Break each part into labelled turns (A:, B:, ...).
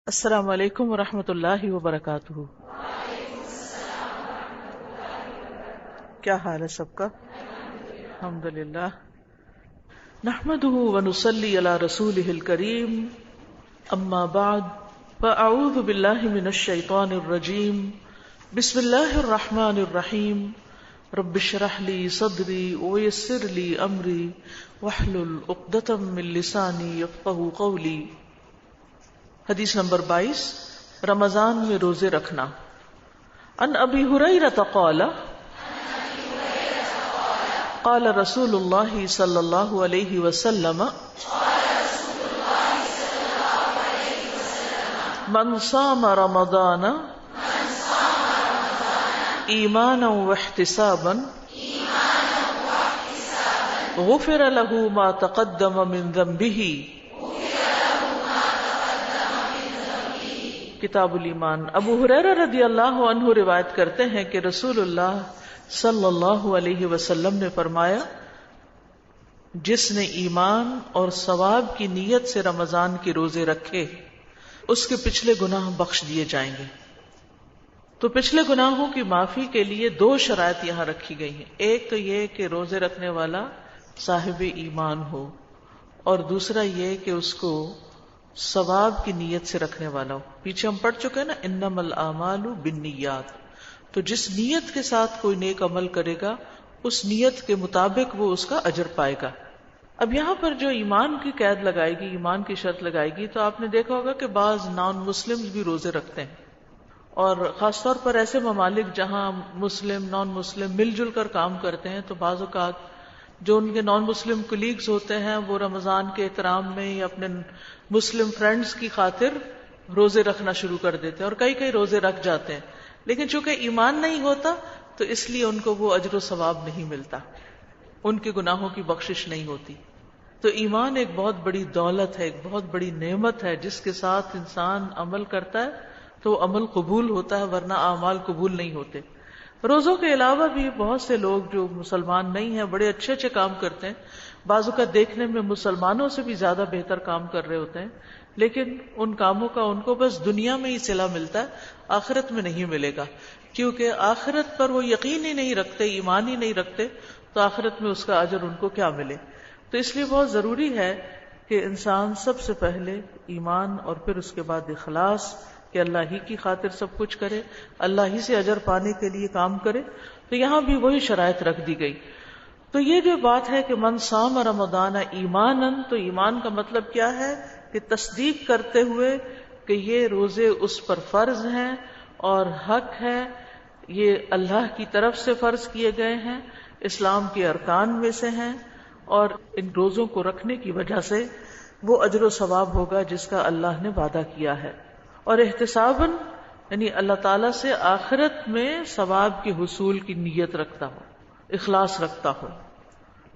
A: السلام علیکم ورحمۃ اللہ وبرکاتہ۔ کیا حال ہے سب کا؟ الحمد للہ نحمده ونصلی علی رسولہ الکریم، اما بعد فاعوذ باللہ من الشیطان الرجیم، بسم اللہ الرحمن الرحیم، رب اشرح لی صدری ویسر لی امری واحلل عقدۃ من لسانی یفقہوا قولی۔ حدیث نمبر 22، رمضان میں روزے رکھنا۔ ان ابی ہریرہ قال قال رسول اللہ صلی اللہ علیہ وسلم من صام رمضان ایمانا واحتسابا غفر له ما تقدم من ذنبه۔ کتاب الایمان۔ ابو ہریرہ رضی اللہ عنہ روایت کرتے ہیں کہ رسول اللہ صلی اللہ علیہ وسلم نے فرمایا، جس نے ایمان اور ثواب کی نیت سے رمضان کے روزے رکھے اس کے پچھلے گناہ بخش دیے جائیں گے۔ تو پچھلے گناہوں کی معافی کے لیے 2 شرائط یہاں رکھی گئی ہیں۔ ایک تو یہ کہ روزے رکھنے والا صاحب ایمان ہو، اور دوسرا یہ کہ اس کو ثواب کی نیت سے رکھنے والا ہو۔ پیچھے ہم پڑھ چکے ہیں نا، انما الاعمال بالنیات۔ تو جس نیت کے ساتھ کوئی نیک عمل کرے گا اس نیت کے مطابق وہ اس کا اجر پائے گا۔ اب یہاں پر جو ایمان کی قید لگائے گی، ایمان کی شرط لگائے گی، تو آپ نے دیکھا ہوگا کہ بعض نان مسلم بھی روزے رکھتے ہیں، اور خاص طور پر ایسے ممالک جہاں مسلم نان مسلم مل جل کر کام کرتے ہیں، تو بعض اوقات جو ان کے نان مسلم کولیگز ہوتے ہیں وہ رمضان کے احترام میں یا اپنے مسلم فرینڈز کی خاطر روزے رکھنا شروع کر دیتے ہیں، اور کئی روزے رکھ جاتے ہیں، لیکن چونکہ ایمان نہیں ہوتا تو اس لیے ان کو وہ اجر و ثواب نہیں ملتا، ان کے گناہوں کی بخشش نہیں ہوتی۔ تو ایمان ایک بہت بڑی دولت ہے، ایک بہت بڑی نعمت ہے، جس کے ساتھ انسان عمل کرتا ہے تو عمل قبول ہوتا ہے، ورنہ اعمال قبول نہیں ہوتے۔ روزوں کے علاوہ بھی بہت سے لوگ جو مسلمان نہیں ہیں بڑے اچھے اچھے کام کرتے ہیں، بعض اوقات دیکھنے میں مسلمانوں سے بھی زیادہ بہتر کام کر رہے ہوتے ہیں، لیکن ان کاموں کا ان کو بس دنیا میں ہی صلہ ملتا ہے، آخرت میں نہیں ملے گا، کیونکہ آخرت پر وہ یقین ہی نہیں رکھتے، ایمان ہی نہیں رکھتے، تو آخرت میں اس کا اجر ان کو کیا ملے۔ تو اس لیے بہت ضروری ہے کہ انسان سب سے پہلے ایمان اور پھر اس کے بعد اخلاص، کہ اللہ ہی کی خاطر سب کچھ کرے، اللہ ہی سے اجر پانے کے لیے کام کرے۔ تو یہاں بھی وہی شرائط رکھ دی گئی۔ تو یہ جو بات ہے کہ من صام رمضان ایمانا، تو ایمان کا مطلب کیا ہے کہ تصدیق کرتے ہوئے کہ یہ روزے اس پر فرض ہیں اور حق ہے، یہ اللہ کی طرف سے فرض کیے گئے ہیں، اسلام کے ارکان میں سے ہیں، اور ان روزوں کو رکھنے کی وجہ سے وہ اجر و ثواب ہوگا جس کا اللہ نے وعدہ کیا ہے۔ اور احتساباً یعنی اللہ تعالیٰ سے آخرت میں ثواب کے حصول کی نیت رکھتا ہو، اخلاص رکھتا ہو،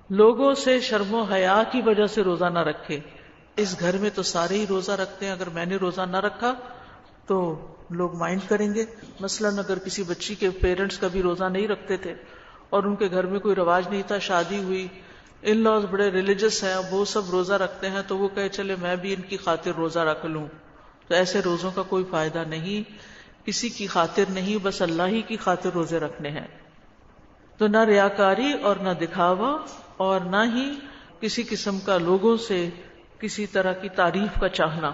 A: لوگوں سے شرم و حیا کی وجہ سے روزہ نہ رکھے۔ اس گھر میں تو سارے ہی روزہ رکھتے ہیں، اگر میں نے روزہ نہ رکھا تو لوگ مائنڈ کریں گے۔ مثلاً اگر کسی بچی کے پیرنٹس کبھی روزہ نہیں رکھتے تھے اور ان کے گھر میں کوئی رواج نہیں تھا، شادی ہوئی، ان لاز بڑے ریلیجس ہیں، وہ سب روزہ رکھتے ہیں، تو وہ کہے چلے میں بھی ان کی خاطر روزہ رکھ لوں، تو ایسے روزوں کا کوئی فائدہ نہیں، کسی کی خاطر نہیں، بس اللہ ہی کی خاطر روزے رکھنے ہیں۔ تو نہ ریاکاری اور نہ دکھاوا، اور نہ ہی کسی قسم کا لوگوں سے کسی طرح کی تعریف کا چاہنا،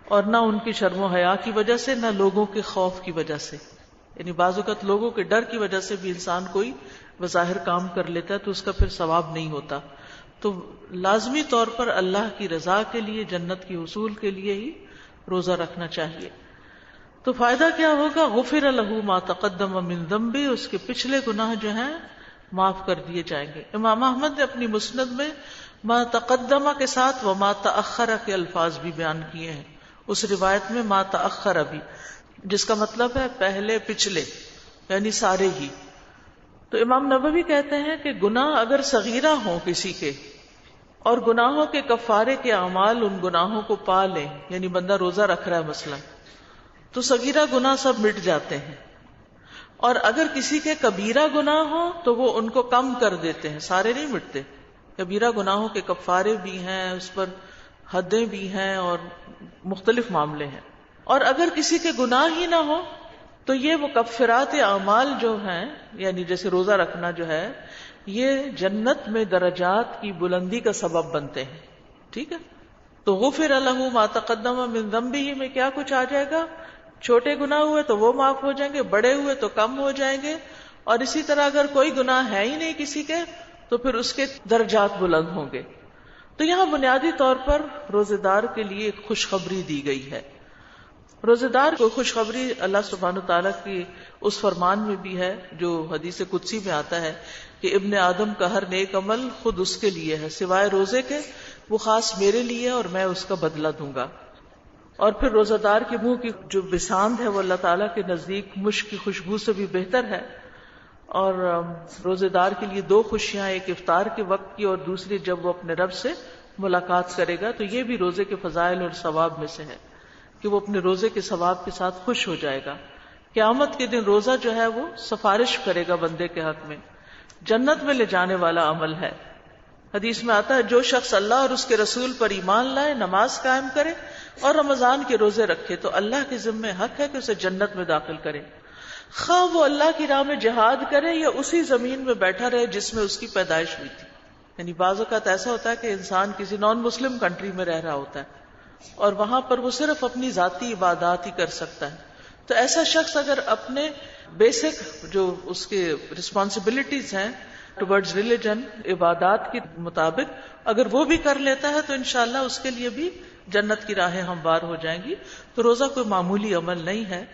A: اور نہ ان کی شرم و حیا کی وجہ سے، نہ لوگوں کے خوف کی وجہ سے۔ یعنی بعض اوقات لوگوں کے ڈر کی وجہ سے بھی انسان کوئی بظاہر کام کر لیتا ہے تو اس کا پھر ثواب نہیں ہوتا۔ تو لازمی طور پر اللہ کی رضا کے لیے، جنت کے حصول کے لیے ہی روزہ رکھنا چاہیے۔ تو فائدہ کیا ہوگا؟ غفر له ما تقدم من ذنبه، اس کے پچھلے گناہ جو ہیں معاف کر دیے جائیں گے۔ امام احمد نے اپنی مسند میں ما تقدم کے ساتھ وما تأخر کے الفاظ بھی بیان کیے ہیں، اس روایت میں ما تأخر بھی، جس کا مطلب ہے پہلے پچھلے، یعنی سارے ہی۔ تو امام نووی کہتے ہیں کہ گناہ اگر صغیرہ ہوں کسی کے، اور گناہوں کے کفارے کے اعمال ان گناہوں کو پا لیں، یعنی بندہ روزہ رکھ رہا ہے مثلا، تو صغیرہ گناہ سب مٹ جاتے ہیں، اور اگر کسی کے کبیرہ گناہ ہوں تو وہ ان کو کم کر دیتے ہیں، سارے نہیں مٹتے۔ کبیرہ گناہوں کے کفارے بھی ہیں، اس پر حدیں بھی ہیں، اور مختلف معاملے ہیں۔ اور اگر کسی کے گناہ ہی نہ ہو تو یہ مکفرات اعمال جو ہیں، یعنی جیسے روزہ رکھنا جو ہے، یہ جنت میں درجات کی بلندی کا سبب بنتے ہیں. ٹھیک ہے، تو غفر لہ ما تقدم من ذنبہ میں کیا کچھ آ جائے گا، چھوٹے گناہ ہوئے تو وہ معاف ہو جائیں گے، بڑے ہوئے تو کم ہو جائیں گے، اور اسی طرح اگر کوئی گناہ ہے ہی نہیں کسی کے تو پھر اس کے درجات بلند ہوں گے. تو یہاں بنیادی طور پر روزے دار کے لیے ایک خوشخبری دی گئی ہے. روزے دار کو خوشخبری اللہ سبحانہ تعالیٰ کی اس فرمان میں بھی ہے جو حدیث قدسی میں آتا ہے کہ ابن آدم کا ہر نیک عمل خود اس کے لیے ہے سوائے روزے کے، وہ خاص میرے لیے اور میں اس کا بدلہ دوں گا. اور پھر روزہ دار کے منہ کی جو بساند ہے وہ اللہ تعالیٰ کے نزدیک مشک کی خوشبو سے بھی بہتر ہے. اور روزے دار کے لیے دو خوشیاں، ایک افطار کے وقت کی اور دوسری جب وہ اپنے رب سے ملاقات کرے گا. تو یہ بھی روزے کے فضائل اور ثواب میں سے ہے کہ وہ اپنے روزے کے ثواب کے ساتھ خوش ہو جائے گا. قیامت کے دن روزہ جو ہے وہ سفارش کرے گا بندے کے حق میں، جنت میں لے جانے والا عمل ہے. حدیث میں آتا ہے جو شخص اللہ اور اس کے رسول پر ایمان لائے، نماز قائم کرے اور رمضان کے روزے رکھے تو اللہ کے ذمہ حق ہے کہ اسے جنت میں داخل کرے، خواہ وہ اللہ کی راہ میں جہاد کرے یا اسی زمین میں بیٹھا رہے جس میں اس کی پیدائش ہوئی تھی. یعنی بعض اوقات ایسا ہوتا ہے کہ انسان کسی نان مسلم کنٹری میں رہ رہا ہوتا ہے اور وہاں پر وہ صرف اپنی ذاتی عبادات ہی کر سکتا ہے. تو ایسا شخص اگر اپنے بیسک جو اس کے رسپانسبلٹیز ہیں ٹورڈز ریلیجن، عبادات کے مطابق اگر وہ بھی کر لیتا ہے تو انشاءاللہ اس کے لیے بھی جنت کی راہیں ہموار ہو جائیں گی. تو روزہ کوئی معمولی عمل نہیں ہے،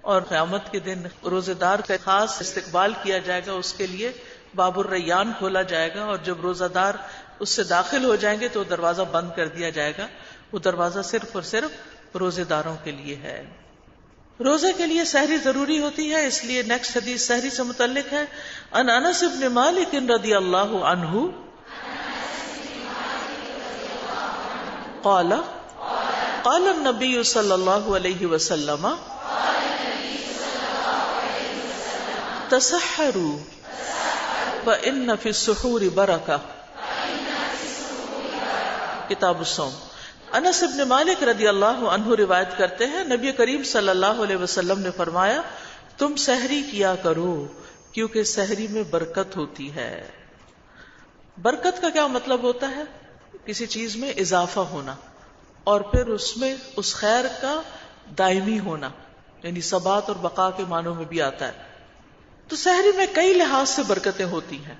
A: اور قیامت کے دن روزے دار کا خاص استقبال کیا جائے گا. اس کے لیے باب الریان کھولا جائے گا اور جب روزہ دار اس سے داخل ہو جائیں گے تو دروازہ بند کر دیا جائے گا. وہ دروازہ صرف اور صرف روزے داروں کے لیے ہے. روزے کے لیے سحری ضروری ہوتی ہے، اس لیے نیکسٹ حدیث سحری سے متعلق ہے. ان انس بن مالک رضی اللہ عنہ قال قال النبی صلی اللہ علیہ وسلم تسحروا فإن فی السحور برکہ. کتاب الصوم. انس بن مالک رضی اللہ عنہ روایت کرتے ہیں نبی کریم صلی اللہ علیہ وسلم نے فرمایا تم سحری کیا کرو کیونکہ سحری میں برکت ہوتی ہے. برکت کا کیا مطلب ہوتا ہے؟ کسی چیز میں اضافہ ہونا اور پھر اس میں اس خیر کا دائمی ہونا، یعنی ثبات اور بقا کے معنوں میں بھی آتا ہے. تو سحری میں کئی لحاظ سے برکتیں ہوتی ہیں.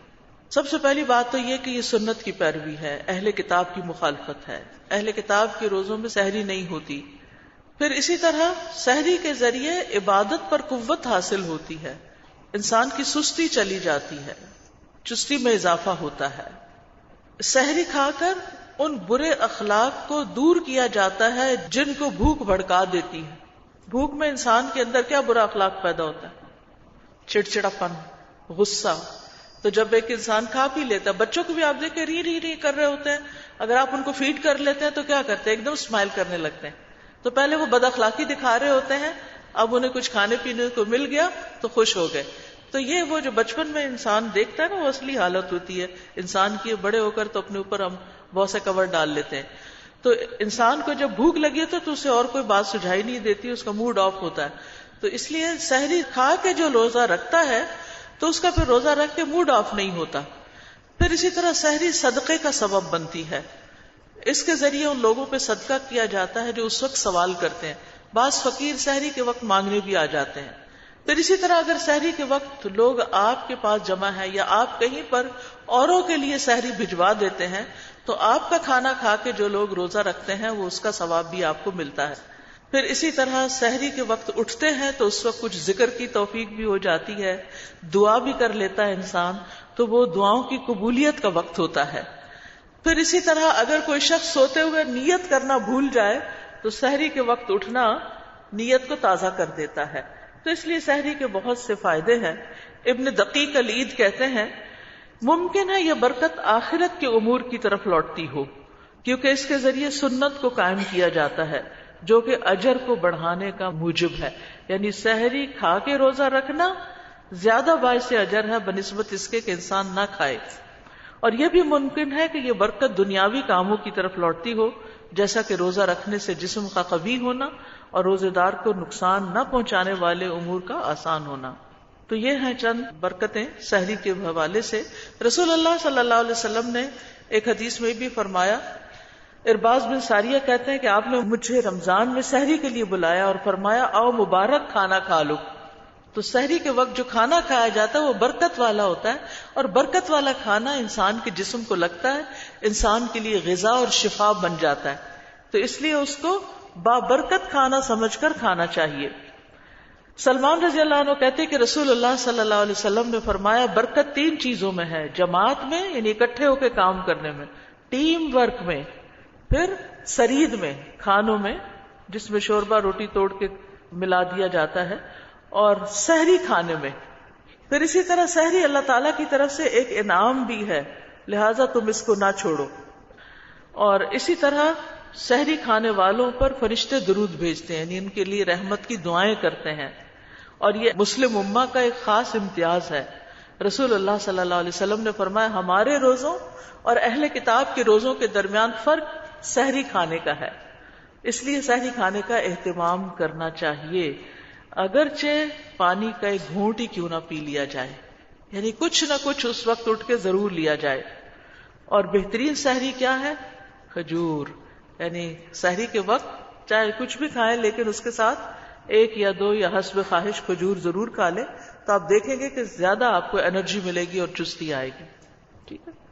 A: سب سے پہلی بات تو یہ کہ یہ سنت کی پیروی ہے، اہل کتاب کی مخالفت ہے. اہل کتاب کے روزوں میں سحری نہیں ہوتی. پھر اسی طرح سحری کے ذریعے عبادت پر قوت حاصل ہوتی ہے، انسان کی سستی چلی جاتی ہے، چستی میں اضافہ ہوتا ہے. سحری کھا کر ان برے اخلاق کو دور کیا جاتا ہے جن کو بھوک بھڑکا دیتی ہے. بھوک میں انسان کے اندر کیا برا اخلاق پیدا ہوتا ہے؟ چڑچڑاپن، غصہ. تو جب ایک انسان کھا پی لیتا ہے، بچوں کو بھی آپ دیکھیں ری ری ری کر رہے ہوتے ہیں، اگر آپ ان کو فیڈ کر لیتے ہیں تو کیا کرتے ہیں؟ ایک دم اسمائل کرنے لگتے ہیں. تو پہلے وہ بد اخلاقی دکھا رہے ہوتے ہیں، اب انہیں کچھ کھانے پینے کو مل گیا تو خوش ہو گئے. تو یہ وہ جو بچپن میں انسان دیکھتا ہے نا وہ اصلی حالت ہوتی ہے انسان کی. بڑے ہو کر تو اپنے اوپر ہم بہت سے کور ڈال لیتے ہیں. تو انسان کو جب بھوک لگی ہوتی ہے تو اسے اور کوئی بات سجھائی نہیں دیتی، اس کا موڈ آف ہوتا ہے. تو اس لیے سحری کھا کے جو روزہ رکھتا ہے تو اس کا پھر روزہ رکھ کے موڈ آف نہیں ہوتا. پھر اسی طرح سحری صدقے کا سبب بنتی ہے. اس کے ذریعے ان لوگوں پہ صدقہ کیا جاتا ہے جو اس وقت سوال کرتے ہیں. بعض فقیر سحری کے وقت مانگنے بھی آ جاتے ہیں. پھر اسی طرح اگر سحری کے وقت لوگ آپ کے پاس جمع ہے یا آپ کہیں پر اوروں کے لیے سحری بھجوا دیتے ہیں تو آپ کا کھانا کھا کے جو لوگ روزہ رکھتے ہیں وہ اس کا ثواب بھی آپ کو ملتا ہے. پھر اسی طرح سحری کے وقت اٹھتے ہیں تو اس وقت کچھ ذکر کی توفیق بھی ہو جاتی ہے، دعا بھی کر لیتا ہے انسان، تو وہ دعاؤں کی قبولیت کا وقت ہوتا ہے. پھر اسی طرح اگر کوئی شخص سوتے ہوئے نیت کرنا بھول جائے تو سحری کے وقت اٹھنا نیت کو تازہ کر دیتا ہے. تو اس لیے سحری کے بہت سے فائدے ہیں. ابن دقیق العید کہتے ہیں ممکن ہے یہ برکت آخرت کے امور کی طرف لوٹتی ہو کیونکہ اس کے ذریعے سنت کو قائم کیا جاتا ہے جو کہ اجر کو بڑھانے کا موجب ہے. یعنی سحری کھا کے روزہ رکھنا زیادہ باعث اجر ہے بنسبت اس کے کہ انسان نہ کھائے. اور یہ بھی ممکن ہے کہ یہ برکت دنیاوی کاموں کی طرف لوٹتی ہو، جیسا کہ روزہ رکھنے سے جسم کا قوی ہونا اور روزے دار کو نقصان نہ پہنچانے والے امور کا آسان ہونا۔ تو یہ ہیں چند برکتیں سحری کے حوالے سے۔ رسول اللہ صلی اللہ علیہ وسلم نے ایک حدیث میں بھی فرمایا، ارباز بن ساریہ کہتے ہیں کہ آپ نے مجھے رمضان میں سحری کے لیے بلایا اور فرمایا آؤ مبارک کھانا کھا لو۔ تو سحری کے وقت جو کھانا کھایا جاتا ہے وہ برکت والا ہوتا ہے، اور برکت والا کھانا انسان کے جسم کو لگتا ہے، انسان کے لیے غذا اور شفا بن جاتا ہے، تو اس لیے اس کو بابرکت کھانا سمجھ کر کھانا چاہیے۔ سلمان رضی اللہ عنہ کہتے ہیں کہ رسول اللہ صلی اللہ علیہ وسلم نے فرمایا برکت 3 چیزوں میں ہے، جماعت میں یعنی اکٹھے ہو کے کام کرنے میں، ٹیم ورک میں، پھر سرید میں کھانوں میں جس میں شوربہ روٹی توڑ کے ملا دیا جاتا ہے، اور سحری کھانے میں۔ پھر اسی طرح سحری اللہ تعالیٰ کی طرف سے ایک انعام بھی ہے، لہٰذا تم اس کو نہ چھوڑو۔ اور اسی طرح سحری کھانے والوں پر فرشتے درود بھیجتے ہیں، یعنی ان کے لیے رحمت کی دعائیں کرتے ہیں، اور یہ مسلم امہ کا ایک خاص امتیاز ہے۔ رسول اللہ صلی اللہ علیہ وسلم نے فرمایا ہمارے روزوں اور اہل کتاب کے روزوں کے درمیان فرق سحری کھانے کا ہے، اس لیے سحری کھانے کا اہتمام کرنا چاہیے، اگرچہ پانی کا ایک گھونٹ ہی کیوں نہ پی لیا جائے، یعنی کچھ نہ کچھ اس وقت اٹھ کے ضرور لیا جائے۔ اور بہترین سحری کیا ہے؟ کھجور، یعنی سحری کے وقت چاہے کچھ بھی کھائیں لیکن اس کے ساتھ 1 یا 2 یا حسب خواہش کھجور ضرور کھا لیں، تو آپ دیکھیں گے کہ زیادہ آپ کو انرجی ملے گی اور چستی آئے گی۔ ٹھیک ہے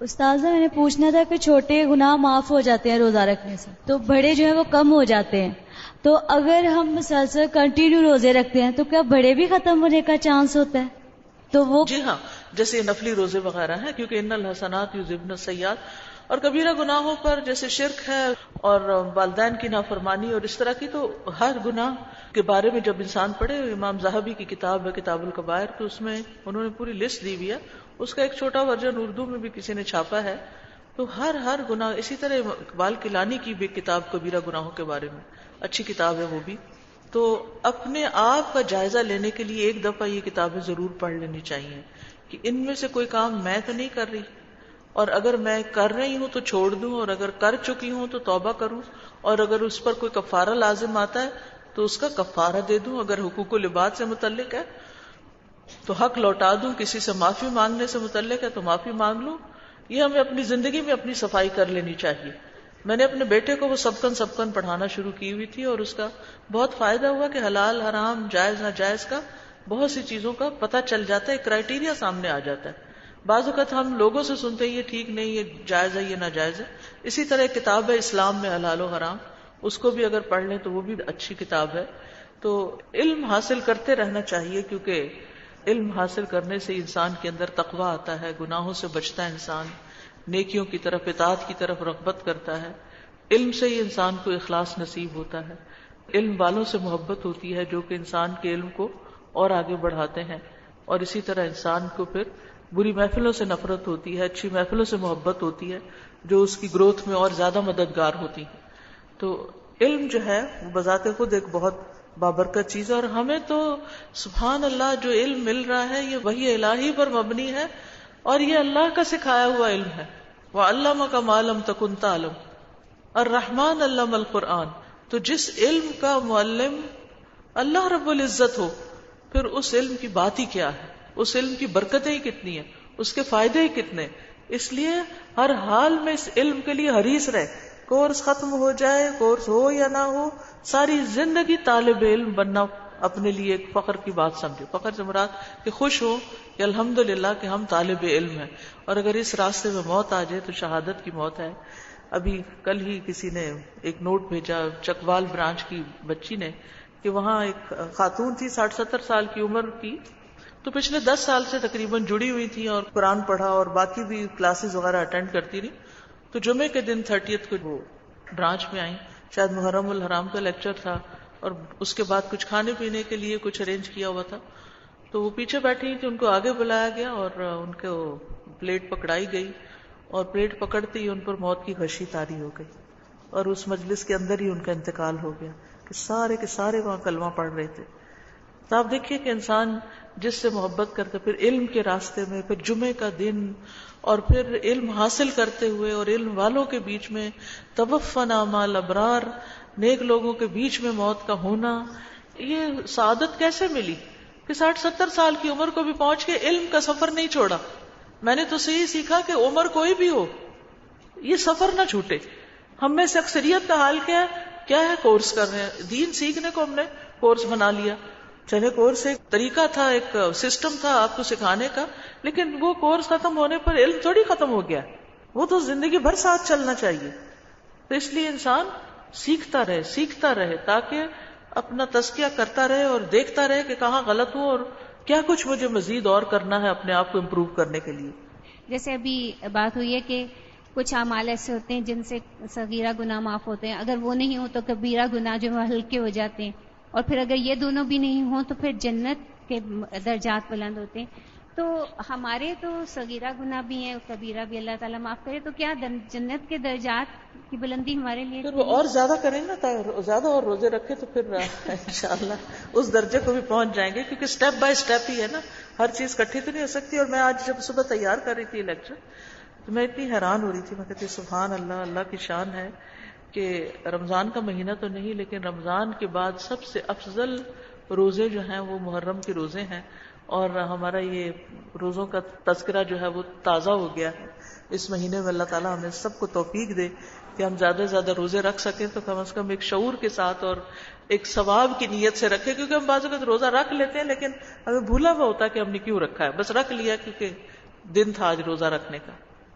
B: استاذہ، میں نے پوچھنا تھا کہ چھوٹے گناہ معاف ہو جاتے ہیں روزہ رکھنے سے، تو بڑے جو ہیں وہ کم ہو جاتے ہیں، تو اگر ہم مسلسل کنٹینیو روزے رکھتے ہیں تو کیا بڑے بھی ختم ہونے کا چانس ہوتا ہے؟ تو وہ
A: جی ہاں، جیسے نفلی روزے وغیرہ ہیں، کیونکہ ان الحسنات یذہبن السیئات، اور کبیرہ گناہوں پر جیسے شرک ہے اور والدین کی نافرمانی اور اس طرح کی، تو ہر گناہ کے بارے میں جب انسان پڑھے، امام ذہبی کی کتاب ہے کتاب الکبائر، تو اس میں انہوں نے پوری لسٹ دی ہوئی ہے، اس کا ایک چھوٹا ورژن اردو میں بھی کسی نے چھاپا ہے، تو ہر گناہ، اسی طرح اقبال کیلانی کی بھی کتاب کبیرہ گناہوں کے بارے میں اچھی کتاب ہے وہ بھی۔ تو اپنے آپ کا جائزہ لینے کے لیے ایک دفعہ یہ کتابیں ضرور پڑھ لینی چاہیے کہ ان میں سے کوئی کام میں تو نہیں کر رہی، اور اگر میں کر رہی ہوں تو چھوڑ دوں، اور اگر کر چکی ہوں تو توبہ کروں، اور اگر اس پر کوئی کفارہ لازم آتا ہے تو اس کا کفارہ دے دوں، اگر حقوق العباد سے متعلق ہے تو حق لوٹا دوں، کسی سے معافی مانگنے سے متعلق ہے تو معافی مانگ لوں۔ یہ ہمیں اپنی زندگی میں اپنی صفائی کر لینی چاہیے۔ میں نے اپنے بیٹے کو وہ سبقن پڑھانا شروع کی ہوئی تھی، اور اس کا بہت فائدہ ہوا کہ حلال حرام جائز ناجائز کا بہت سی چیزوں کا پتہ چل جاتا ہے، کرائٹیریا سامنے آ جاتا ہے۔ بعض اوقات ہم لوگوں سے سنتے ہیں یہ ٹھیک نہیں، یہ جائز ہے، یہ ناجائز ہے۔ اسی طرح ایک کتاب ہے اسلام میں حلال و حرام، اس کو بھی اگر پڑھ لیں تو وہ بھی اچھی کتاب ہے۔ تو علم حاصل کرتے رہنا چاہیے، کیونکہ علم حاصل کرنے سے انسان کے اندر تقویٰ آتا ہے، گناہوں سے بچتا ہے انسان، نیکیوں کی طرف اطاعت کی طرف رغبت کرتا ہے۔ علم سے ہی انسان کو اخلاص نصیب ہوتا ہے، علم والوں سے محبت ہوتی ہے جو کہ انسان کے علم کو اور آگے بڑھاتے ہیں، اور اسی طرح انسان کو پھر بری محفلوں سے نفرت ہوتی ہے، اچھی محفلوں سے محبت ہوتی ہے جو اس کی گروتھ میں اور زیادہ مددگار ہوتی ہے۔ تو علم جو ہے وہ بذات خود ایک بہت بابرکت چیز ہے، اور ہمیں تو سبحان اللہ جو علم مل رہا ہے یہ وحی الہی پر مبنی ہے، اور یہ اللہ کا سکھایا ہوا علم ہے۔ وَعَلَّمَكَ مَا لَمْ تَكُنْ تَعْلَمُ، الرحمن علم القرآن۔ تو جس علم کا معلم اللہ رب العزت ہو، پھر اس علم کی بات ہی کیا ہے، اس علم کی برکتیں ہی کتنی ہیں، اس کے فائدے ہی کتنے۔ اس لیے ہر حال میں اس علم کے لیے حریص رہے، کورس ختم ہو جائے، کورس ہو یا نہ ہو، ساری زندگی طالب علم بننا اپنے لیے ایک فخر کی بات سمجھے۔ فخر سے مراد کہ خوش ہو کہ الحمدللہ کہ ہم طالب علم ہیں، اور اگر اس راستے میں موت آ جائے تو شہادت کی موت ہے۔ ابھی کل ہی کسی نے ایک نوٹ بھیجا چکوال برانچ کی بچی نے، کہ وہاں ایک خاتون تھی 60-70 سال کی عمر کی، تو پچھلے 10 سال سے تقریباً جڑی ہوئی تھی اور قرآن پڑھا اور باقی بھی کلاسز وغیرہ اٹینڈ کرتی رہی۔ تو جمعے کے دن 30 کو وہ برانچ میں آئیں، شاید محرم الحرام کا لیکچر تھا، اور اس کے بعد کچھ کھانے پینے کے لیے کچھ ارینج کیا ہوا تھا، تو وہ پیچھے بیٹھی تھی، ان کو آگے بلایا گیا اور ان کو پلیٹ پکڑائی گئی، اور پلیٹ پکڑتے ہی ان پر موت کی غشی طاری ہو گئی، اور اس مجلس کے اندر ہی ان کا انتقال ہو گیا کہ سارے کے سارے وہاں کلمہ پڑھ رہے تھے۔ تو آپ دیکھیے کہ انسان جس سے محبت کرتا، پھر علم کے راستے میں، پھر جمعے کا دن، اور پھر علم حاصل کرتے ہوئے اور علم والوں کے بیچ میں، توفنا مع الابرار، نیک لوگوں کے بیچ میں موت کا ہونا. یہ سعادت کیسے ملی کہ 60-70 سال کی عمر کو بھی پہنچ کے علم کا سفر نہیں چھوڑا. میں نے تو سے یہی سیکھا کہ عمر کوئی بھی ہو یہ سفر نہ چھوٹے. ہم میں سے اکثریت کا حال کیا ہے کورس کر رہے ہیں. دین سیکھنے کو ہم نے کورس بنا لیا. چلے کورس ایک طریقہ تھا, ایک سسٹم تھا آپ کو سکھانے کا, لیکن وہ کورس ختم ہونے پر علم تھوڑی ختم ہو گیا. وہ تو زندگی بھر ساتھ چلنا چاہیے. تو اس لیے انسان سیکھتا رہے تاکہ اپنا تزکیہ کرتا رہے اور دیکھتا رہے کہ کہاں غلط ہوں اور کیا کچھ مجھے مزید اور کرنا ہے اپنے آپ کو امپروو کرنے کے لیے.
C: جیسے ابھی بات ہوئی ہے کہ کچھ اعمال ایسے ہوتے ہیں جن سے صغیرہ گناہ معاف ہوتے ہیں, اگر وہ نہیں ہو تو کبیرہ گناہ جو ہے ہلکے ہو جاتے ہیں, اور پھر اگر یہ دونوں بھی نہیں ہوں تو پھر جنت کے درجات بلند ہوتے ہیں. تو ہمارے تو صغیرہ گناہ بھی ہیں, کبیرہ بھی اللہ تعالیٰ معاف کرے, تو کیا جنت کے درجات کی بلندی ہمارے لیے
A: پھر وہ اور زیادہ کریں نا, زیادہ اور روزے رکھے تو پھر انشاءاللہ اس درجے کو بھی پہنچ جائیں گے, کیونکہ سٹیپ بائی سٹیپ ہی ہے نا, ہر چیز کٹھی تو نہیں ہو سکتی. اور میں آج جب صبح تیار کر رہی تھی لیکچر تو میں اتنی حیران ہو رہی تھی, میں کہتی سبحان اللہ, اللہ کی شان ہے کہ رمضان کا مہینہ تو نہیں لیکن رمضان کے بعد سب سے افضل روزے جو ہیں وہ محرم کے روزے ہیں, اور ہمارا یہ روزوں کا تذکرہ جو ہے وہ تازہ ہو گیا ہے اس مہینے میں. اللہ تعالیٰ ہمیں سب کو توفیق دے کہ ہم زیادہ سے زیادہ روزے رکھ سکیں, تو کم از کم ایک شعور کے ساتھ اور ایک ثواب کی نیت سے رکھیں, کیونکہ ہم بعض اوقات روزہ رکھ لیتے ہیں لیکن ہمیں بھولا ہوا ہوتا ہے کہ ہم نے کیوں رکھا ہے, بس رکھ لیا کیونکہ دن تھا آج روزہ رکھنے کا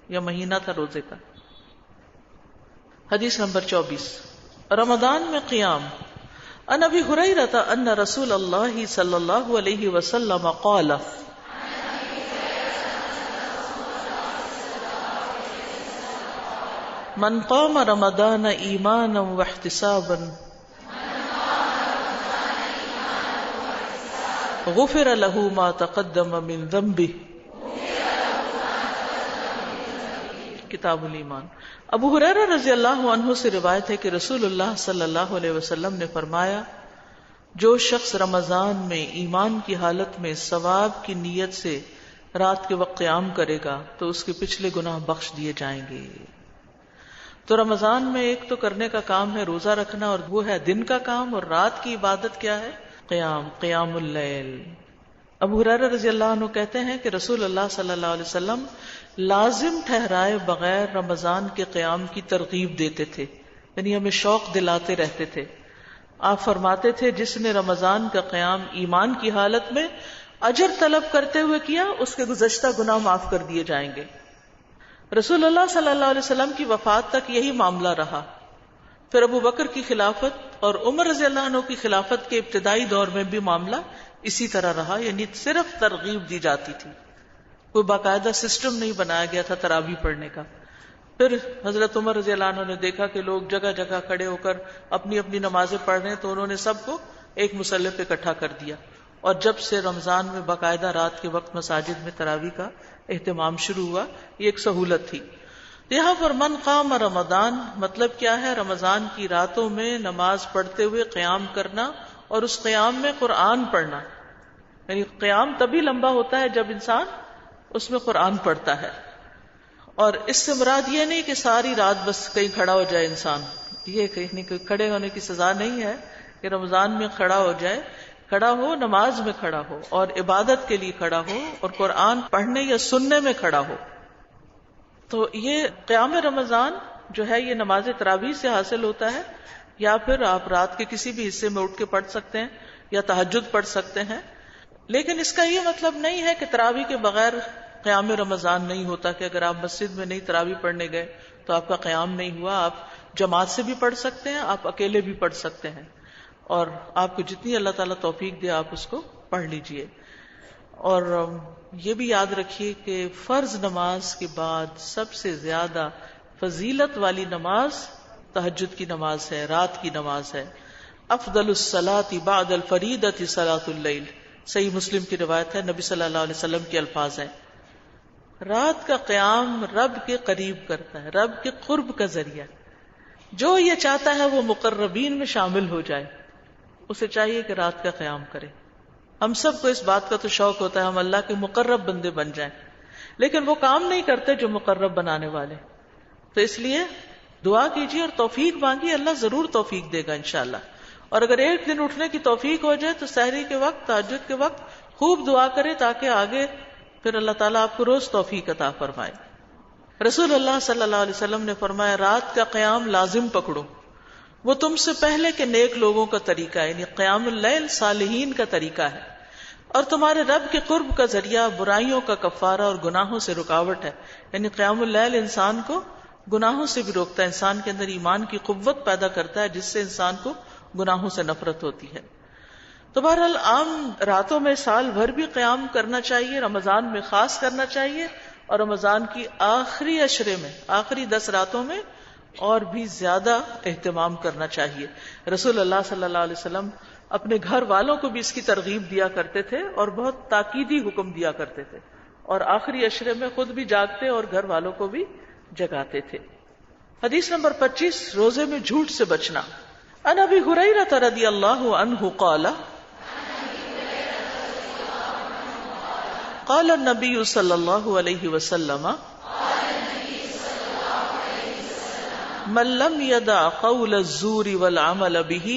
A: یا مہینہ تھا روزے کا. حدیث نمبر 24, رمضان میں قیام. عن ابی ہریرہ ان رسول اللہ صلی اللہ علیہ وسلم قال من قام رمضان ایمانا واحتسابا غفر له ما تقدم من ذنبه. کتاب الایمان. ابو ہریرہ رضی اللہ عنہ سے روایت ہے کہ رسول اللہ صلی اللہ علیہ وسلم نے فرمایا, جو شخص رمضان میں ایمان کی حالت میں ثواب کی نیت سے رات کے وقت قیام کرے گا تو اس کے پچھلے گناہ بخش دیے جائیں گے. تو رمضان میں ایک تو کرنے کا کام ہے روزہ رکھنا, اور وہ ہے دن کا کام, اور رات کی عبادت کیا ہے؟ قیام اللیل. ابو ہریرہ رضی اللہ عنہ کہتے ہیں کہ رسول اللہ صلی اللہ علیہ وسلم لازم ٹھہرائے بغیر رمضان کے قیام کی ترغیب دیتے تھے, یعنی ہمیں شوق دلاتے رہتے تھے. آپ فرماتے تھے جس نے رمضان کا قیام ایمان کی حالت میں اجر طلب کرتے ہوئے کیا اس کے گزشتہ گناہ معاف کر دیے جائیں گے. رسول اللہ صلی اللہ علیہ وسلم کی وفات تک یہی معاملہ رہا. پھر ابو بکر کی خلافت اور عمر رضی اللہ عنہ کی خلافت کے ابتدائی دور میں بھی معاملہ اسی طرح رہا, یعنی صرف ترغیب دی جاتی تھی, کوئی باقاعدہ سسٹم نہیں بنایا گیا تھا تراویح پڑھنے کا. پھر حضرت عمر رضی اللہ عنہ نے دیکھا کہ لوگ جگہ جگہ کھڑے ہو کر اپنی اپنی نمازیں پڑھ رہے ہیں, تو انہوں نے سب کو ایک مصلی پہ اکٹھا کر دیا, اور جب سے رمضان میں باقاعدہ رات کے وقت مساجد میں تراویح کا اہتمام شروع ہوا, یہ ایک سہولت تھی. یہاں پر من قام رمضان مطلب کیا ہے؟ رمضان کی راتوں میں نماز پڑھتے ہوئے قیام کرنا اور اس قیام میں قرآن پڑھنا. یعنی قیام تبھی لمبا ہوتا ہے جب انسان اس میں قرآن پڑھتا ہے. اور اس سے مراد یہ نہیں کہ ساری رات بس کہیں کھڑا ہو جائے انسان, یہ کہیں نہیں, کھڑے ہونے کی سزا نہیں ہے کہ رمضان میں کھڑا ہو جائے. کھڑا ہو, نماز میں کھڑا ہو اور عبادت کے لیے کھڑا ہو اور قرآن پڑھنے یا سننے میں کھڑا ہو. تو یہ قیام رمضان جو ہے یہ نماز تراویح سے حاصل ہوتا ہے, یا پھر آپ رات کے کسی بھی حصے میں اٹھ کے پڑھ سکتے ہیں یا تہجد پڑھ سکتے ہیں. لیکن اس کا یہ مطلب نہیں ہے کہ تراویح کے بغیر قیام رمضان نہیں ہوتا, کہ اگر آپ مسجد میں نہیں تراویح پڑھنے گئے تو آپ کا قیام نہیں ہوا. آپ جماعت سے بھی پڑھ سکتے ہیں, آپ اکیلے بھی پڑھ سکتے ہیں, اور آپ کو جتنی اللہ تعالیٰ توفیق دے آپ اس کو پڑھ لیجئے. اور یہ بھی یاد رکھیے کہ فرض نماز کے بعد سب سے زیادہ فضیلت والی نماز تہجد کی نماز ہے, رات کی نماز ہے. افضل الصلاۃ بعد الفریضۃ صلاۃ اللیل, صحیح مسلم کی روایت ہے, نبی صلی اللہ علیہ وسلم کے الفاظ ہیں. رات کا قیام رب کے قریب کرتا ہے, رب کے قرب کا ذریعہ. جو یہ چاہتا ہے وہ مقربین میں شامل ہو جائے, اسے چاہیے کہ رات کا قیام کرے. ہم سب کو اس بات کا تو شوق ہوتا ہے ہم اللہ کے مقرب بندے بن جائیں, لیکن وہ کام نہیں کرتے جو مقرب بنانے والے. تو اس لیے دعا کیجیے اور توفیق مانگیے، اللہ ضرور توفیق دے گا انشاءاللہ. اور اگر ایک دن اٹھنے کی توفیق ہو جائے تو سحری کے وقت، تہجد کے وقت خوب دعا کرے تاکہ آگے پھر اللہ تعالیٰ آپ کو روز توفیق عطا فرمائے. رسول اللہ صلی اللہ علیہ وسلم نے فرمایا رات کا قیام لازم پکڑو، وہ تم سے پہلے کے نیک لوگوں کا طریقہ ہے، یعنی قیام اللیل صالحین کا طریقہ ہے، اور تمہارے رب کے قرب کا ذریعہ، برائیوں کا کفارہ اور گناہوں سے رکاوٹ ہے. یعنی قیام اللیل انسان کو گناہوں سے بھی روکتا ہے، انسان کے اندر ایمان کی قوت پیدا کرتا ہے جس سے انسان کو گناہوں سے نفرت ہوتی ہے. تو بہرحال عام راتوں میں سال بھر بھی قیام کرنا چاہیے، رمضان میں خاص کرنا چاہیے، اور رمضان کی آخری عشرے میں، آخری 10 راتوں میں اور بھی زیادہ اہتمام کرنا چاہیے. رسول اللہ صلی اللہ علیہ وسلم اپنے گھر والوں کو بھی اس کی ترغیب دیا کرتے تھے اور بہت تاکیدی حکم دیا کرتے تھے، اور آخری عشرے میں خود بھی جاگتے اور گھر والوں کو بھی جگاتے تھے. حدیث نمبر 25، روزے میں جھوٹ سے بچنا. عن ابی ہریرہ رضی اللہ عنہ قال قال النبی صلی اللہ علیہ وسلم من لم يدع قول الزور والعمل به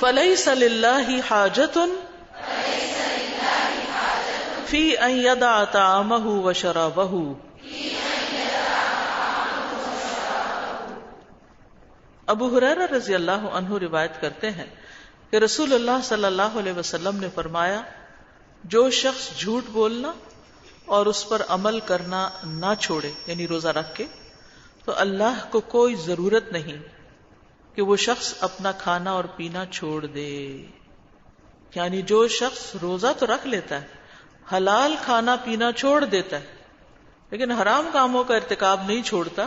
A: فليس لله حاجة في أن يدع طعامه وشرابه. ابو ہریرہ رضی اللہ عنہ روایت کرتے ہیں کہ رسول اللہ صلی اللہ علیہ وسلم نے فرمایا جو شخص جھوٹ بولنا اور اس پر عمل کرنا نہ چھوڑے، یعنی روزہ رکھ کے، تو اللہ کو کوئی ضرورت نہیں کہ وہ شخص اپنا کھانا اور پینا چھوڑ دے. یعنی جو شخص روزہ تو رکھ لیتا ہے، حلال کھانا پینا چھوڑ دیتا ہے، لیکن حرام کاموں کا ارتکاب نہیں چھوڑتا،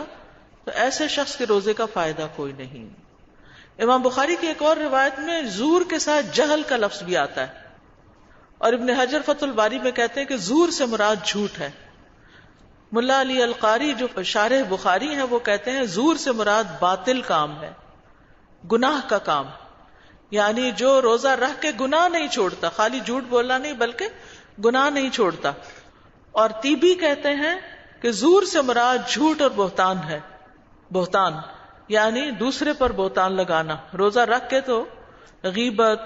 A: تو ایسے شخص کے روزے کا فائدہ کوئی نہیں. امام بخاری کی ایک اور روایت میں زور کے ساتھ جہل کا لفظ بھی آتا ہے، اور ابن حجر فتح الباری میں کہتے ہیں کہ زور سے مراد جھوٹ ہے. ملا علی القاری جو شارح بخاری ہیں وہ کہتے ہیں زور سے مراد باطل کام ہے، گناہ کا کام. یعنی جو روزہ رکھ کے گناہ نہیں چھوڑتا، خالی جھوٹ بولنا نہیں بلکہ گناہ نہیں چھوڑتا. اور تیبی کہتے ہیں کہ زور سے مراد جھوٹ اور بہتان ہے. بہتان یعنی دوسرے پر بہتان لگانا، روزہ رکھ کے تو غیبت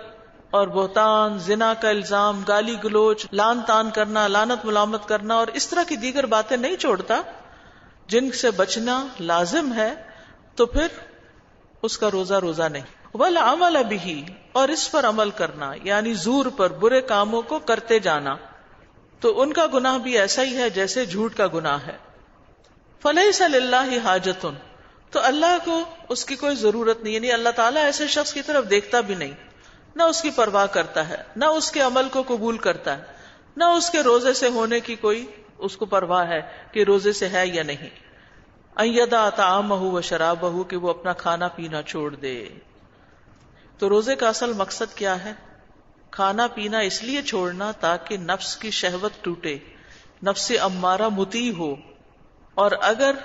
A: اور بہتان، زنا کا الزام، گالی گلوچ، لان تان کرنا، لعنت ملامت کرنا اور اس طرح کی دیگر باتیں نہیں چھوڑتا جن سے بچنا لازم ہے، تو پھر اس کا روزہ نہیں. والعمل به، اور اس پر عمل کرنا یعنی زور پر، برے کاموں کو کرتے جانا، تو ان کا گناہ بھی ایسا ہی ہے جیسے جھوٹ کا گناہ ہے. فلیس للہ حاجۃ، تو اللہ کو اس کی کوئی ضرورت نہیں، یعنی اللہ تعالیٰ ایسے شخص کی طرف دیکھتا بھی نہیں، نہ اس کی پرواہ کرتا ہے، نہ اس کے عمل کو قبول کرتا ہے، نہ اس کے روزے سے ہونے کی کوئی اس کو پرواہ ہے کہ روزے سے ہے یا نہیں. ان یدع طعامہ وشرابہ، کہ وہ اپنا کھانا پینا چھوڑ دے. تو روزے کا اصل مقصد کیا ہے؟ کھانا پینا اس لیے چھوڑنا تاکہ نفس کی شہوت ٹوٹے، نفس امارہ مطیع ہو. اور اگر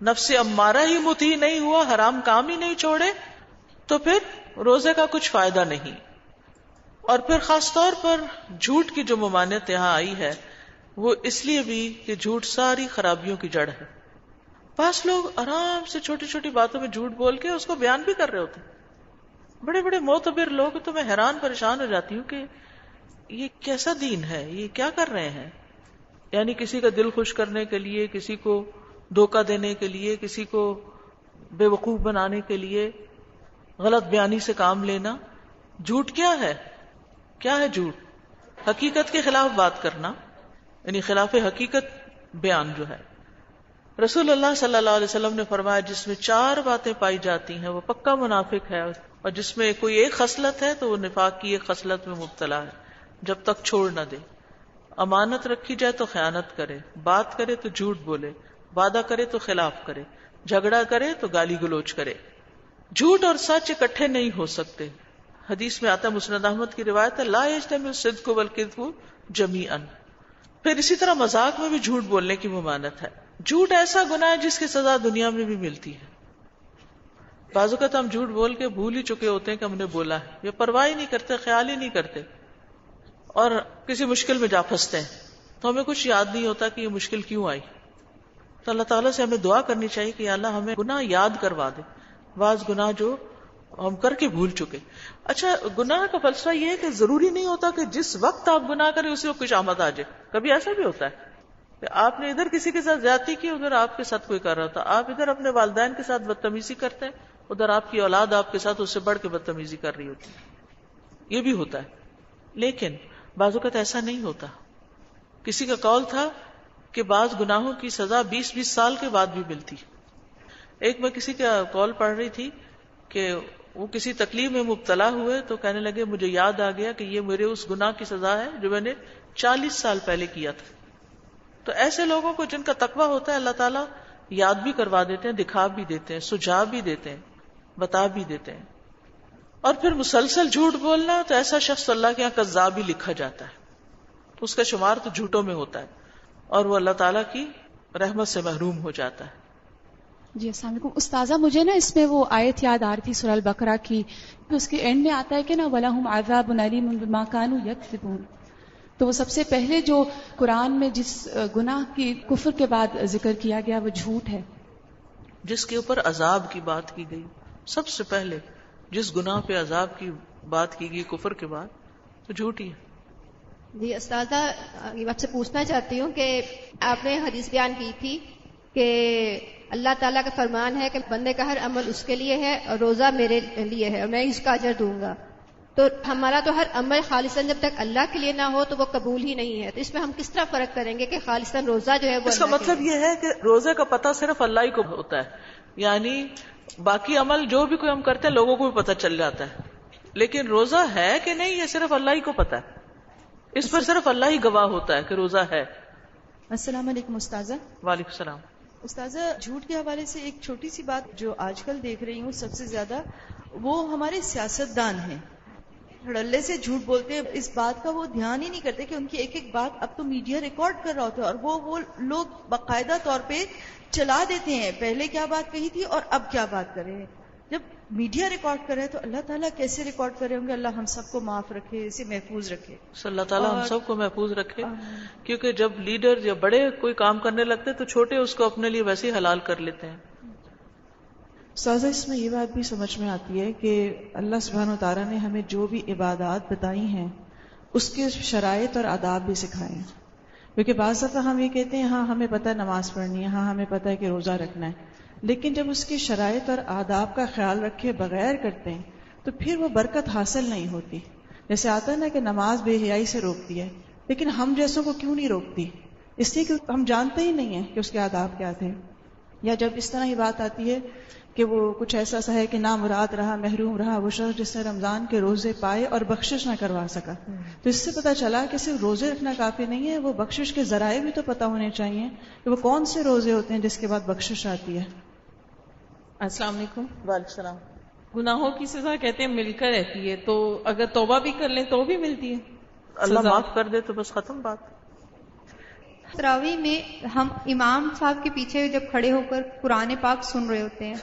A: نفس امارہ ہی مطیع نہیں ہوا، حرام کام ہی نہیں چھوڑے، تو پھر روزے کا کچھ فائدہ نہیں. اور پھر خاص طور پر جھوٹ کی جو ممانعت یہاں آئی ہے وہ اس لیے بھی کہ جھوٹ ساری خرابیوں کی جڑ ہے. بعض لوگ آرام سے چھوٹی چھوٹی باتوں میں جھوٹ بول کے اس کو بیان بھی کر رہے ہوتے ہیں. بڑے بڑے معتبر لوگ، تو میں حیران پریشان ہو جاتی ہوں کہ یہ کیسا دین ہے، یہ کیا کر رہے ہیں. یعنی کسی کا دل خوش کرنے کے لیے، کسی کو دھوکہ دینے کے لیے، کسی کو بے وقوف بنانے کے لیے غلط بیانی سے کام لینا. جھوٹ کیا ہے؟ کیا ہے جھوٹ؟ حقیقت کے خلاف بات کرنا، یعنی خلاف حقیقت بیان جو ہے. رسول اللہ صلی اللہ علیہ وسلم نے فرمایا جس میں 4 باتیں پائی جاتی ہیں وہ پکا منافق ہے، اور جس میں کوئی ایک خصلت ہے تو وہ نفاق کی ایک خصلت میں مبتلا ہے جب تک چھوڑ نہ دے. امانت رکھی جائے تو خیانت کرے، بات کرے تو جھوٹ بولے، وعدہ کرے تو خلاف کرے، جھگڑا کرے تو گالی گلوچ کرے. جھوٹ اور سچ اکٹھے نہیں ہو سکتے. حدیث میں آتا ہے، مسند احمد کی روایت ہے، لا یجتمع الصدق والکذب جمیعا. پھر اسی طرح مذاق میں بھی جھوٹ بولنے کی ممانعت ہے. جھوٹ ایسا گناہ ہے جس کی سزا دنیا میں بھی ملتی ہے. بعض اوقات ہم جھوٹ بول کے بھول ہی چکے ہوتے ہیں کہ ہم نے بولا ہے، یہ پرواہ ہی نہیں کرتے، خیال ہی نہیں کرتے، اور کسی مشکل میں جا پھنستے ہیں تو ہمیں کچھ یاد نہیں ہوتا کہ یہ مشکل کیوں آئی. تو اللہ تعالیٰ سے ہمیں دعا کرنی چاہیے کہ اللہ ہمیں گناہ یاد کروا دے، بعض گناہ جو ہم کر کے بھول چکے. اچھا، گناہ کا فلسفہ یہ ہے کہ ضروری نہیں ہوتا کہ جس وقت آپ گناہ کریں اسی وقت کچھ آمد آ جائے. کبھی ایسا بھی ہوتا ہے کہ آپ نے ادھر کسی کے ساتھ زیادتی کی، ادھر آپ کے ساتھ کوئی کر رہا تھا. آپ ادھر اپنے والدین کے ساتھ بدتمیزی کرتے ہیں، ادھر آپ کی اولاد آپ کے ساتھ اس سے بڑھ کے بدتمیزی کر رہی ہوتی ہے. یہ بھی ہوتا ہے. لیکن بعض اوقات ایسا نہیں ہوتا. کسی کا قول تھا کہ بعض گناہوں کی سزا 20-20 سال کے بعد بھی ملتی. ایک میں کسی کا قول پڑھ رہی تھی کہ وہ کسی تکلیف میں مبتلا ہوئے تو کہنے لگے مجھے یاد آ گیا کہ یہ میرے اس گناہ کی سزا ہے جو میں نے 40 سال پہلے کیا تھا. تو ایسے لوگوں کو جن کا تقویٰ ہوتا ہے اللہ تعالیٰ یاد بھی کروا دیتے ہیں، دکھا بھی دیتے ہیں، سجھا بھی دیتے ہیں، بتا بھی دیتے ہیں. اور پھر مسلسل جھوٹ بولنا تو ایسا شخص اللہ کے یہاں کذاب ہی لکھا جاتا ہے، اس کا شمار تو جھوٹوں میں ہوتا ہے اور وہ اللہ تعالیٰ کی رحمت سے محروم ہو جاتا ہے.
D: جی السلام علیکم استاذہ، مجھے نا اس میں وہ آیت یاد آ رہی تھی سورہ البقرہ کی، اس کے اینڈ میں آتا ہے کہ نا وَلَهُمْ عَذَابٌ أَلِيمٌ بِمَا كَانُوا يَكْسِبُونَ. تو وہ سب سے پہلے جو قرآن میں جس گناہ کی کفر کے بعد ذکر کیا گیا وہ جھوٹ ہے،
A: جس کے اوپر عذاب کی بات کی گئی. سب سے پہلے جس گناہ پہ عذاب کی بات کی گئی کفر کے بعد، تو جھوٹ ہی ہے.
E: جی استاذہ، یہ آپ سے پوچھنا چاہتی ہوں کہ آپ نے حدیث بیان کی تھی کہ اللہ تعالیٰ کا فرمان ہے کہ بندے کا ہر عمل اس کے لیے ہے اور روزہ میرے لیے ہے اور میں اس کا اجر دوں گا. تو ہمارا تو ہر عمل خالصاً جب تک اللہ کے لیے نہ ہو تو وہ قبول ہی نہیں ہے. تو اس میں ہم کس طرح فرق کریں گے کہ خالصاً روزہ جو ہے وہ
A: اس کا مطلب یہ ہے کہ روزے کا پتہ صرف اللہ ہی کو ہوتا ہے، یعنی باقی عمل جو بھی کوئی ہم کرتے ہیں لوگوں کو بھی پتہ چل جاتا ہے، لیکن روزہ ہے کہ نہیں یہ صرف اللہ ہی کو پتہ ہے. اس پر صرف اللہ ہی گواہ ہوتا ہے کہ روزہ ہے.
F: السلام علیکم استاذہ.
A: وعلیکم السلام.
F: استاذہ، جھوٹ کے حوالے سے ایک چھوٹی سی بات جو آج کل دیکھ رہی ہوں سب سے زیادہ، وہ ہمارے سیاستدان ہیں، دھڑلے سے جھوٹ بولتے ہیں. اس بات کا وہ دھیان ہی نہیں کرتے کہ ان کی ایک ایک بات اب تو میڈیا ریکارڈ کر رہا ہوتا ہے اور وہ لوگ باقاعدہ طور پہ چلا دیتے ہیں پہلے کیا بات کہی تھی اور اب کیا بات کر رہے ہیں. جب میڈیا ریکارڈ کر رہا ہے تو اللہ تعالیٰ کیسے ریکارڈ کر رہے ہوں گے؟ اللہ ہم سب کو معاف رکھے، اسے محفوظ رکھے.
A: اللہ تعالیٰ ہم سب کو محفوظ رکھے. کیونکہ جب لیڈر یا بڑے کوئی کام کرنے لگتے تو چھوٹے اس کو اپنے لیے ویسے ہی حلال کر لیتے ہیں.
G: استاذہ، اس میں یہ بات بھی سمجھ میں آتی ہے کہ اللہ سبحانہ و تعالیٰ نے ہمیں جو بھی عبادات بتائی ہیں اس کے شرائط اور آداب بھی سکھائے ہیں. کیونکہ بعض دفعہ ہم یہ کہتے ہیں ہاں ہمیں پتہ ہے نماز پڑھنی ہے، ہاں ہمیں پتہ ہے کہ روزہ رکھنا ہے، لیکن جب اس کی شرائط اور آداب کا خیال رکھے بغیر کرتے ہیں تو پھر وہ برکت حاصل نہیں ہوتی. جیسے آتا ہے نا کہ نماز بے حیائی سے روکتی ہے، لیکن ہم جیسوں کو کیوں نہیں روکتی؟ اس لیے کہ ہم جانتے ہی نہیں ہیں کہ اس کے آداب کیا تھے. یا جب اس طرح کی بات آتی ہے کہ وہ کچھ ایسا سا ہے کہ نامراد رہا، محروم رہا وہ شخص جس نے رمضان کے روزے پائے اور بخشش نہ کروا سکا، تو اس سے پتہ چلا کہ صرف روزے رکھنا کافی نہیں ہے، وہ بخشش کے ذرائع بھی تو پتہ ہونے چاہیے کہ وہ کون سے روزے ہوتے ہیں جس کے بعد بخشش آتی ہے.
H: السلام علیکم.
A: وعلیکم السلام.
H: گناہوں کی سزا کہتے ہیں مل کر رہتی ہے، تو اگر توبہ بھی کر لیں تو بھی ملتی ہے؟
A: اللہ معاف کر دے تو بس ختم بات.
I: تراویح میں ہم امام صاحب کے پیچھے جب کھڑے ہو کر قرآن پاک سن رہے ہوتے ہیں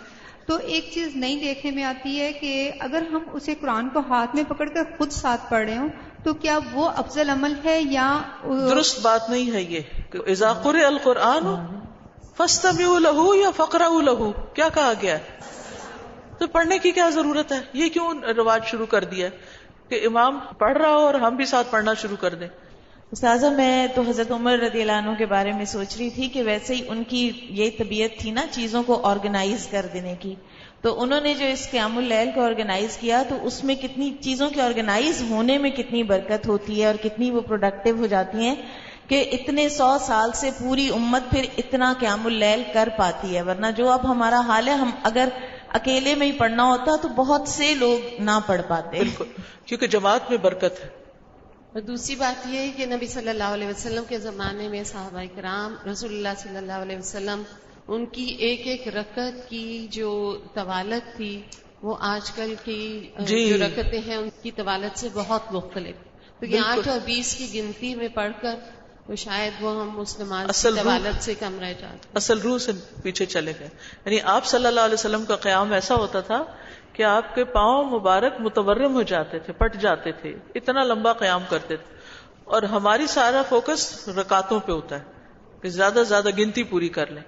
I: تو ایک چیز نئی دیکھنے میں آتی ہے کہ اگر ہم اسے قرآن کو ہاتھ میں پکڑ کر خود ساتھ پڑھ رہے ہوں تو کیا وہ افضل عمل ہے یا
A: درست بات نہیں ہے یہ کہ اذا قرئ القرآن فاستمعوا له یا فقرؤوا له، کیا کہا گیا ہے؟ تو پڑھنے کی کیا ضرورت ہے؟ یہ کیوں رواج شروع کر دیا ہے کہ امام پڑھ رہا ہو اور ہم بھی ساتھ پڑھنا شروع کر دیں؟
J: استاذہ، میں تو حضرت عمر رضی اللہ عنہ کے بارے میں سوچ رہی تھی کہ ویسے ہی ان کی یہ طبیعت تھی نا چیزوں کو آرگنائز کر دینے کی، تو انہوں نے جو اس قیام اللیل کو آرگنائز کیا تو اس میں کتنی چیزوں کے آرگنائز ہونے میں کتنی برکت ہوتی ہے اور کتنی وہ پروڈکٹیو ہو جاتی ہیں کہ اتنے 100 سال سے پوری امت پھر اتنا قیام اللیل کر پاتی ہے. ورنہ جو اب ہمارا حال ہے، ہم اگر اکیلے میں ہی پڑھنا ہوتا تو بہت سے لوگ نہ پڑھ پاتے.
A: بالکل، کیونکہ جماعت میں برکت ہے.
K: اور دوسری بات یہ ہے کہ نبی صلی اللہ علیہ وسلم کے زمانے میں صحابہ کرام رسول اللہ صلی اللہ علیہ وسلم ان کی ایک ایک رکعت کی جو طوالت تھی وہ آج کل کی جو رکعتیں ہیں ان کی طوالت سے بہت مختلف. تو یہ 8 اور 20 کی گنتی میں پڑھ کر تو شاید وہ ہم اس نماز کی طوالت سے کم رہ جاتے،
A: اصل روح سے پیچھے چلے گئے. یعنی آپ صلی اللہ علیہ وسلم کا قیام ایسا ہوتا تھا کہ آپ کے پاؤں مبارک متورم ہو جاتے تھے، پھٹ جاتے تھے، اتنا لمبا قیام کرتے تھے. اور ہماری سارا فوکس رکعتوں پہ ہوتا ہے کہ زیادہ سے زیادہ گنتی پوری کر لیں.